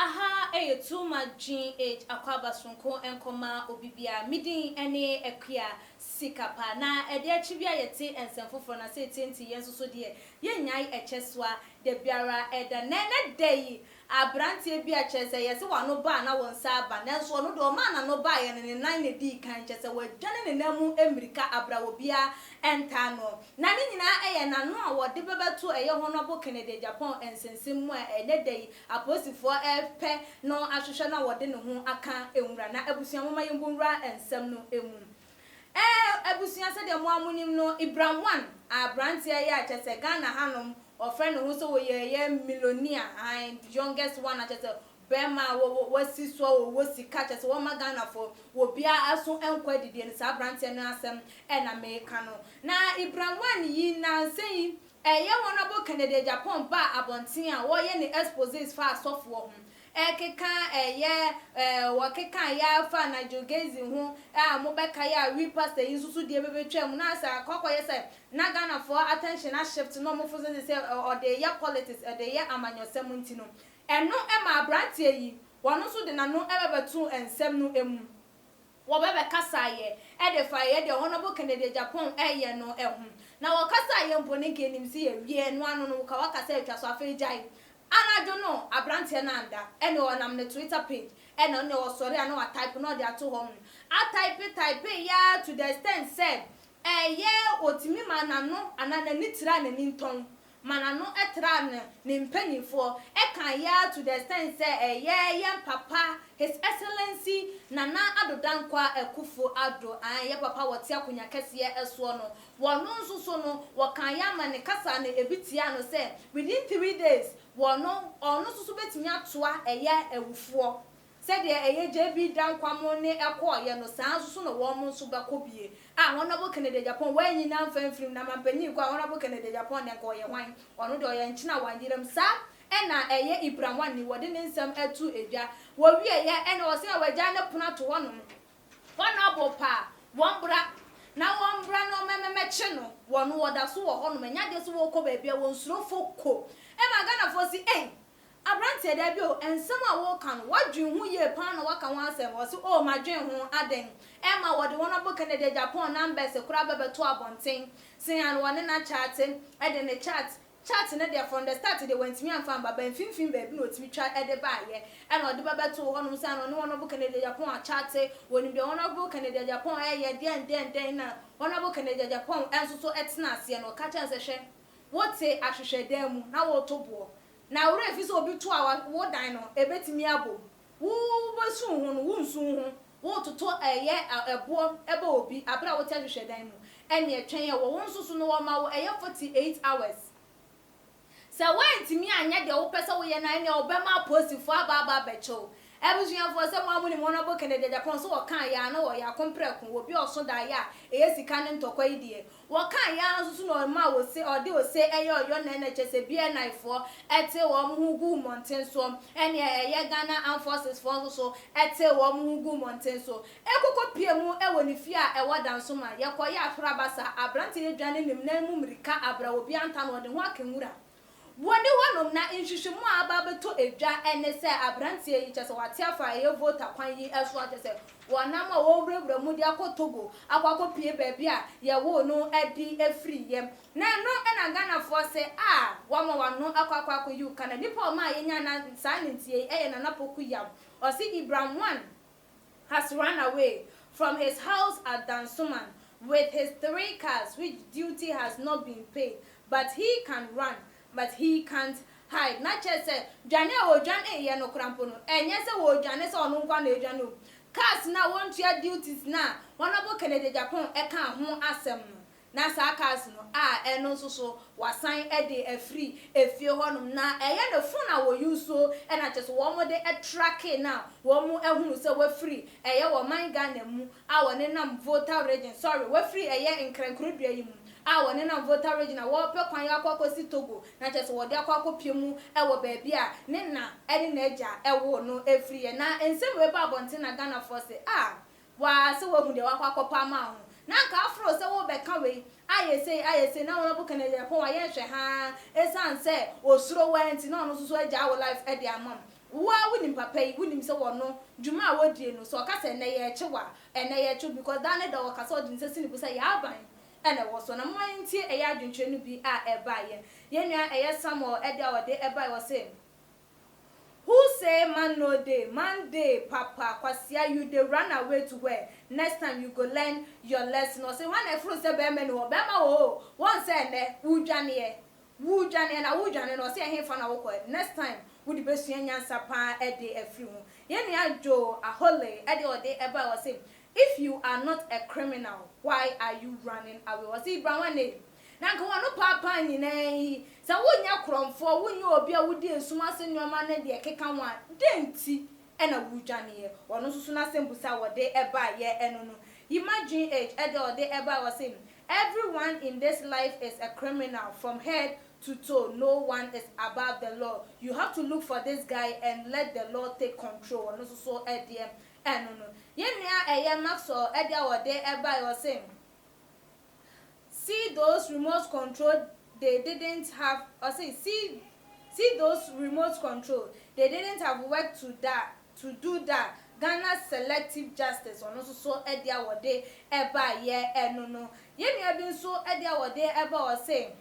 Aha too much GH akwaba sonko enkoma obibia midin ene ekua sikapa na ede achibia yete ensemfofo na se tenti yenso so de yenyai echeswa de biara eda nene dey abrantie bi achese yese wano ba na wonsa aba nanso no do ma na no ba ye ne nan ne di kan chese wadwane ne namu emirika abrawo bia enta no na ne nyina eye na no a wode bebeto eye honobo Kennedy Japan ensensem mu ene dey aposifo pe no ahwehwe na wode ne ho aka enwura na abusuan mama yembunwura ensem no emu abusuan se de mo amunim no Ibrahim 1 abrantie ya chese Ghana hanom friend who so ye millionaire and youngest one chese bema wasi so wasi catch so ma Ghana for wo bia aso enkwa didie ne sa brantie no asem na America no na Ibrahim 1 yi na sei honorable Kennedy Japan ba abontin a wo ye ne exposes fa asofo ho ekeka wakeka ya fa na jogezi hu mobeka ya repaster yisusu die bebetwam na asa kokoye se na Ghana for attention a shift no mo fo se or the ya politics the ya amanyosem ntino eno ma brantie yi wono so de na no ebebetu ensem no emu wo bebe kasa ye de fa ye de honorable Kennedy Japan ye no ehu na wo kasa ye mpone ke nim si ye wie no anu no ka wakasa etwa so afejai anajo no abrantie na anda ene onam ne Twitter page ene ne o sorry ana wa type no de ato hom a type ya to the extent said ye otimi manano anana ni tira na ni nton manano etra ne mpanifo kan ya to the extent say ye papa his excellency Nana Addo Dankwa Akufo Addo ye papa wote akonya kese eso no wono nso so no wokan ya ma ne kasa ne ebitia no say within 3 days wono ono so betimi atoa ewufo said ye JB Dankwa mo ne ekoye no san so no wo mo nso bekobie honorable Kennedy Japan when you na mfamfim na mampani kwa honorable Kennedy Japan ne ko ye hwan ono de ye nchina wandiram sa ena Ibrahim 1 ni wode ne nsam atu edwa wo wie ye ena wo se wagya ne pona to wono wono pa wombra na wombra no mememeche no wono woda so wo hono nya de so wo ko ba bia won suro foko ma Ghana fo si abrante da bi o ensem a wo kan wadwen hu ye pan na waka ho asem wo se o madwen ho aden ma wode honorable Kennedy Japan numbers kura bebeto abonten sin an wone na chat de ne chat ne there from the start they went me and fan baba finfin baby no timi twa de ba ye and ode bebeto honum san no honorable Kennedy Japan chat woni de honorable Kennedy Japan ye den na honorable Kennedy Japan enso so etna ase no ka chan se hwe wote ahwehwe dan mu na wo tobo na wure fi so obi to a wo dan no ebetimi abo wo basu hu no wo nsu hu wo toto ebo ebe obi abra wo te ahwehwe dan mu ene etwen ye wo nsu so no wo ma wo 48 hours se wantimi anya de wo pese wo ye na ene obema posifo aba becho ebusuan for se mo amuni honorable Kennedy Japan so wokan ya na wo ya komprek wo bi oso da ya sika ne ntokwa idie wokan ya nsusu no ma wo se ode o se oyo na chese bi naifo ete wo mhugu mountain so ene Ghana Armed Forces so ete wo mhugu mountain so ekoko pie mu ni fi a danso ma yekoya afrabasa abrante edwane nim na mu mrika abra wo bi anta no de ho akenwura woni wonom na nhwehwemu aba beto edwa ene se abrantie yi chese wate afa ye voter kwan yi eso chese wonam a wo wurewura mu di akotogo akwakopie baabi a ye wo no edi efri yem na no ena Ghana for se wama wano akwakwa yu kana nipa ma yenya na sanentie na napoku yam o si Ibrahim 1 has run away from his house at Dansoman with his 3 cars which duty has not been paid, but he can run, but he can't hide. Not just say Jane o Jane ye no krampo no enye se wo Jane se onu nkwa na edwa no cars na won tua duties na honorable Kennedy Japan ka ho asem no na sa cars no eno so wasan de afri efie honum na eye no phone na wo use so na just wo mo de track na wo mo ehunu se wo free eye wo man Ghana mu wo ne nam voter region sorry wo free eye nkrankrudua yi mu wone na voter region wo pe kwan yakwakosi Togo na chese wo de akwakopie mu wo baabi a ne na ene na eja wo no efri na ensem we ba bonte na Ghana for se wa se wo hu de wakwakopa ma ho na ka afro se wo be ka we ayese na wona bu Kennedy Japan wa ye hwe ha esan se osuro wenti na ono so eja wo life e de amam wa wunim papa yi wunim se wono dwuma a wodie no so okasa na ye echewa ena ye echu because that ne da okasa odin se sini busa ya aban ena wo so na manti eya adwentwe no bi a eba ye nua eye Samuel edia wode eba wo se who say man no day man day papa kwasia you dey run away to where next time you go learn your lesson or say when e fru se be me no be ma wo won say ne wudwane na wudwane no say he fa na wo next time wo di besua nyansa pa e dey afri hu ye nua jo ahole e dey ode eba wo say if you are not a criminal why are you running away wo say brown name na nka wono papa nyinaa sa wonya kromfo wonya obi a wodi esuma se nyoma na de keka ho a denti e na wudwane ye wono susu na sembusa wode eba ye eno no imagine age e de ode eba wo say everyone in this life is a criminal from head to toe. No one is above the law. You have to look for this guy and let the law take control. No so edie no. Yenya eye maxo edia wode eba was saying. See those remote control they didn't have or say see those remote control they didn't have work to do that. Ghana selective justice or no so edia wode eba ye no. Yenya bin so edia wode eba was saying.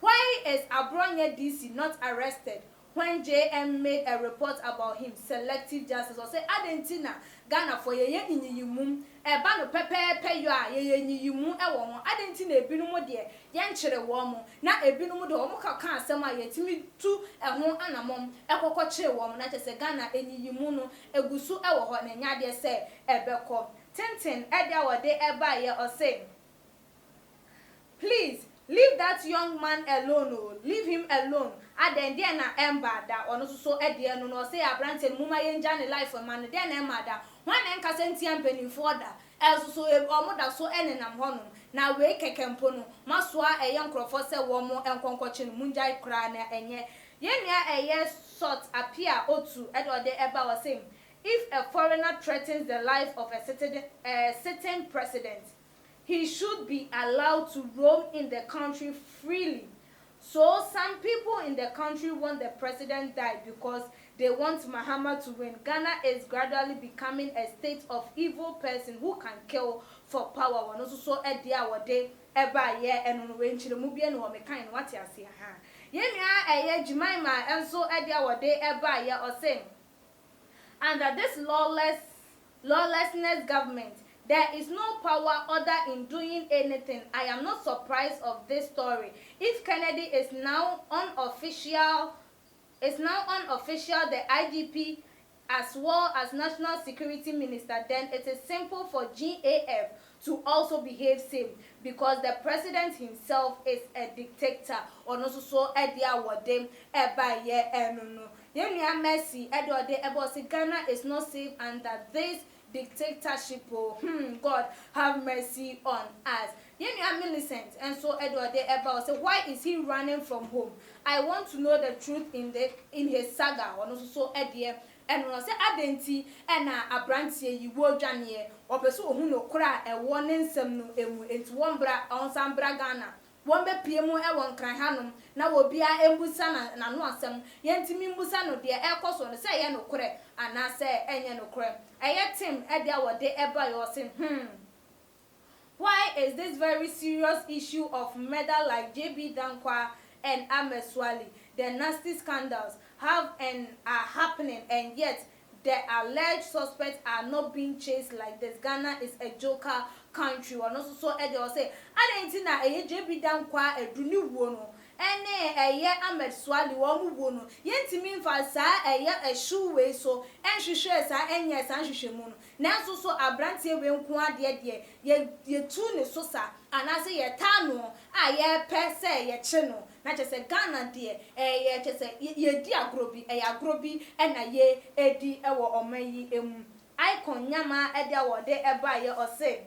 Why is Abronye DC not arrested when JM made a report about him? Selective justice or say Adentina Ghana for ye nyiyimum eba no pepepe yo a ye nyiyimu e wo ho Adentina ebinu mo de ye nkyere wo mo na ebinu mo de wo mo ka asem a yetimi tu e ho anamom ekokọ kyere wo mo na chese Ghana enyiyimu no egusu e wo ho na nyade se ebekọ tenten edia wode eba ye o say please leave that young man alone. Oh. Leave him alone. Aden dia na emba da ono so edie no no say abrante muma yenja ne life man dia na emba da wan enka senti ampani for da eso so omoda so enenam hono na we kekempo no masoa eye nkrofo se wo mo enkonkoche no munjai kra na enye yenia eye sort appear otu edode eba was saying if a foreigner threatens the life of a certain president he should be allowed to roam in the country freely. So some people in the country want the president die because they want Mahama to win. Ghana is gradually becoming a state of evil person who can kill for power. One also so edia wode eba ye enu we nchire mu bia no me kan what ya se ha. Ye nua eye Jimaima enso edia wode eba ye o say under this lawlessness government there is no power other in doing anything. I am not surprised of this story. If Kennedy is now unofficial, the IGP as well as National Security Minister, then it is simple for GAF to also behave same because the president himself is a dictator. Or no so edia wode eba ye no. Yenya Messi edode eba say Ghana is not safe under this dictatorship. Oh, God have mercy on us. Yenya Millicent and so Edward Eba say why is he running from home? I want to know the truth in his saga. Or also so Edie and when I say Adenti and Abrantie you wo dwane or person who no kra a warning some no emu into one bra on some Ghana. One be piemu e won kran hanom na wo bia embusa na no asem yentimi mbusa no de e koso no say ye no kore ana say enye no kore eye tim e dia wode eba yo sin why is this very serious issue of murder like JB Dankwa and Ameswali the nasty scandals are happening and yet the alleged suspects are not being chased like this? Ghana is a joker country. Or also so Eddie will say, I didn't know a JB Dankwa a Dunu Wono. A year Ahmed Swali Wamu Wono. Yet to mean for sa a year a shoe way so and she shares her and yes and she moon. Now so a brandy when qua dear ye tune sosa and I say ye tano a ye per se ye channel. Not just a Ghana dear a just a ye dear groby a groby and a ye edi or may icon yama edia wode eba ye or say.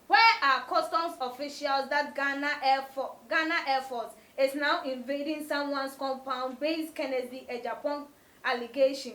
Where are customs officials that Ghana Air Force is now invading someone's compound based Kennedy a Japan allegation?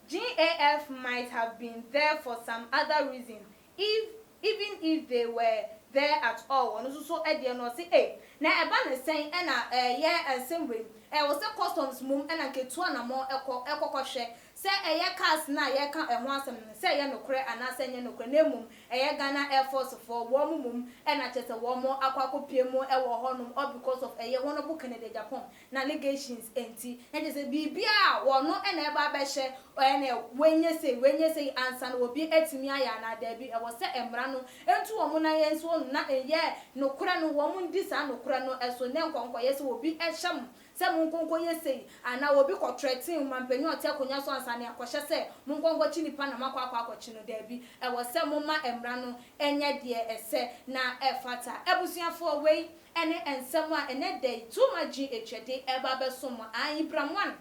GAF might have been there for some other reason, even if they were there at all. One also Eddie no say, hey, now a ban is saying and yeah and same way. I was a customs mum and I get 2 and more echo share se eye cars na ye ka ehwo asem se ye nokure anase nye nokure nemum eye Ghana Air Force for wo mum e na chese wo mo akwakopie mu e wo honum all because of eye honorable Kennedy Japan na allegations enti e chese bibia wo no e na eba be hye ene wenye sei ansa na obi etimi aya na da bi e wo se emra no entu wo mo na ye nso na eye nokure no wo mo ndi sa nokure no eso ne nkonko ye se obi ehyam se munkonko yesei ana obi ko threaten mampanyi ote akonya so ansane akohye se munkonko chi nipa na makwa akochi no da bi e wo se mumma emra no enye de ese na efata ebusuafo wei ene ensem a ene dey too much echede eba besom an Ibramwan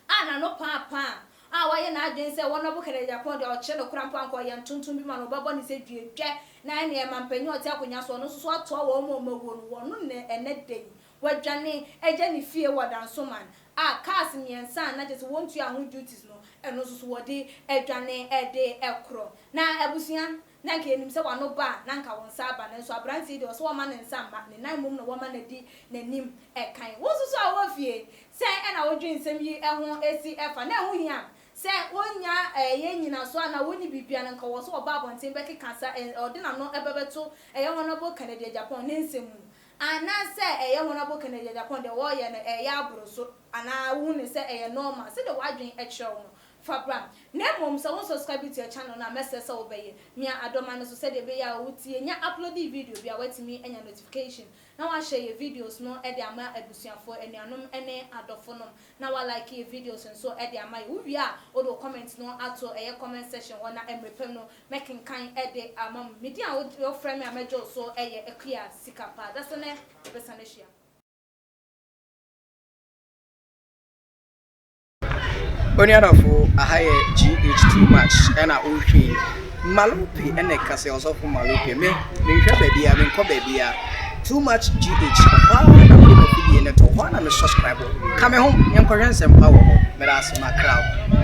ana no papa waye na adwen se wono bu kere Japan de o che no krampa anko ye ntuntum bi ma no babo ni se dwedwe na ene mampanyi ote akonya so no so ato wo mo mawo no wono ne ene dey wadwane eje ni fie wadanso man cars miensa na just want to ahun duties no eno so wode edwane ede ekro na abusuan na nka enim se wano ba na nka won sa ba na so abranti de so wo ma ne nsa ma ne nan mum no wo ma na di nanim ekan wo so awo fie se e na wodwe nsem yi eho esi efa na eho hia se wonya ye nyina so na woni bibia na nka wo so oba abonten be kekasa ode na no ebebeto eye honorable Kennedy Japan ne nsem ana se eye honorable Kennedy Japan de wo ye no eye abro so ana wu ne se eye normal se de wadwen e kire wo fabra na mom se won subscribe to your channel na message se obeye mia adoma no so se de be ya wutie nya upload video bia watimi enya notification na wa share your videos no e de ama abusuafo enuanom ene adofo no na wa like your videos nso e de ama wu wia o do comment no ato eye comment section wona emrepem no making kan e de ama media o frame amejo so eye ekua sikapa that's ne besaneshia Oniadafo ahaye GH too much ena ohwe Malupe ene kase osofu Malupe me nhwe bebia me nko bebia too much GH na mo video ne to ho na me subscribe ka me ho nyenkohwensem pa wo ho me ras ma crowd